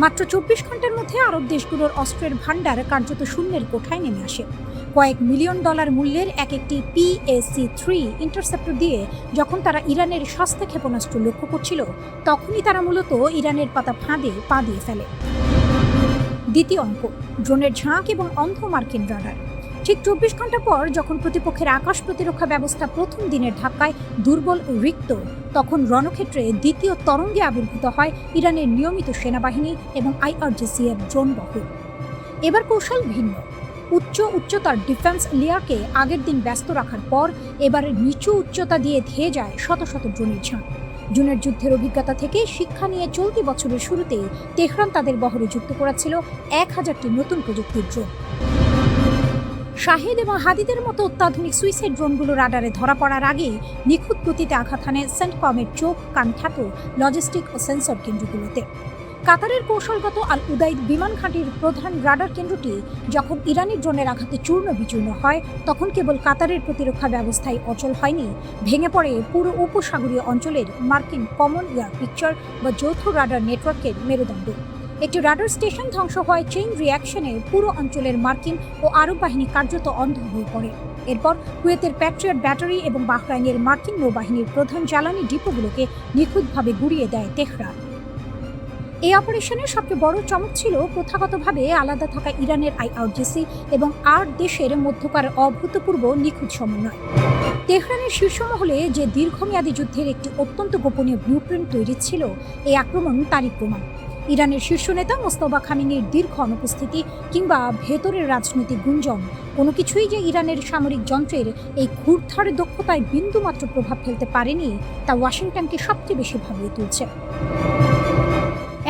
মাত্র ২৪ ঘন্টার মধ্যে আরব দেশগুলোর অস্ত্রের ভাণ্ডার কার্যত শূন্যের কোঠায় নেমে আসে। কয়েক মিলিয়ন ডলার মূল্যের এক-একটি PAC-3 ইন্টারসেপ্টর দিয়ে যখন তারা ইরানের সস্তা ক্ষেপণাস্ত্র লক্ষ্য করছিল, তখনই তারা মূলত ইরানের পাতা ফাঁদে পা দিয়ে ফেলে। দ্বিতীয় অঙ্ক, ড্রোনের ঝাঁক এবং অন্ধ মার্কিন রাডার। ঠিক ২৪ ঘন্টা পর যখন প্রতিপক্ষের আকাশ প্রতিরক্ষা ব্যবস্থা প্রথম দিনের ধাক্কায় দুর্বল ও রিক্ত, তখন রণক্ষেত্রে দ্বিতীয় তরঙ্গে আবির্ভূত হয় ইরানের নিয়মিত সেনাবাহিনী এবং IRGC-এর ড্রোন বহর। এবার কৌশল ভিন্ন। উচ্চতার ডিফেন্স লেয়ারকে আগের দিন ব্যস্ত রাখার পর এবার নিচু উচ্চতা দিয়ে ধেয়ে যায় শত শত ড্রোনের ঝাঁক। জুনের যুদ্ধের অভিজ্ঞতা থেকে শিক্ষা নিয়ে চলতি বছরের শুরুতে তেহরান তাদের বহরে যুক্ত করেছিল ১,০০০টি নতুন প্রযুক্তির ড্রোন। শাহেদ এবং হাদিদের মতো অত্যাধুনিক সুইসাইড ড্রোনগুলো রাডারে ধরা পড়ার আগেই নিখুঁত গতিতে আঘাত হানে সেন্টকমের চোখ কান খ্যাত লজিস্টিক ও সেন্সর কেন্দ্রগুলোতে। কাতারের কৌশলগত আল উদাইদ বিমান ঘাঁটির প্রধান রাডার কেন্দ্রটি যখন ইরানি ড্রোনের আঘাতে চূর্ণ বিচূর্ণ হয়, তখন কেবল কাতারের প্রতিরক্ষা ব্যবস্থায় অচল হয়নি, ভেঙে পড়ে পুরো উপসাগরীয় অঞ্চলের মার্কিন কমন এয়ার পিকচার বা যৌথ রাডার নেটওয়ার্কের মেরুদণ্ড। একটি রাডার স্টেশন ধ্বংস হয় চেইন রিয়াকশনে পুরো অঞ্চলের মার্কিন ও আরব বাহিনী কার্যত অন্ধ হয়ে পড়ে। এরপর কুয়েতের প্যাট্রিয়ট ব্যাটারি এবং বাহরাইনের মার্কিন নৌবাহিনীর প্রধান জ্বালানি ডিপোগুলোকে নিখুঁতভাবে গুঁড়িয়ে দেয় তেহরান। এই অপারেশনের সবচেয়ে বড় চমক ছিল প্রথাগতভাবে আলাদা থাকা ইরানের আইআরজিসি এবং ৮ দেশের মধ্যকার অভূতপূর্ব নিখুঁত সমন্বয়। তেহরানের শীর্ষ মহলে যে দীর্ঘমেয়াদী যুদ্ধের একটি অত্যন্ত গোপনীয় ব্লুপ্রিন্ট তৈরি ছিল, এই আক্রমণ তারই প্রমাণ। ইরানের শীর্ষ নেতা মোস্তফা খামেনির দীর্ঘ অনুপস্থিতি কিংবা ভেতরের রাজনৈতিক গুঞ্জন, কোনো কিছুই যে ইরানের সামরিক যন্ত্রের এই ক্ষুরধার দক্ষতায় বিন্দুমাত্র প্রভাব ফেলতে পারেনি, তা ওয়াশিংটনকে সবচেয়ে বেশি ভাবিয়ে তুলছে।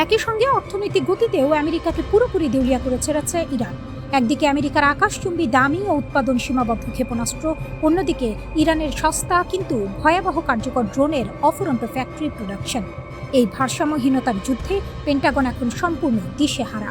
একই সঙ্গে অর্থনৈতিক গতিতেও আমেরিকাকে পুরোপুরি দেউলিয়া করে ছেড়েছে ইরান। একদিকে আমেরিকার আকাশচুম্বী দামি ও উৎপাদন সীমাবদ্ধ ক্ষেপণাস্ত্র, অন্যদিকে ইরানের সস্তা কিন্তু ভয়াবহ কার্যকর ড্রোনের অফুরন্ত ফ্যাক্টরি প্রোডাকশন। এই ভারসাম্যহীনতার যুদ্ধে পেন্টাগন এখন সম্পূর্ণ দিশেহারা।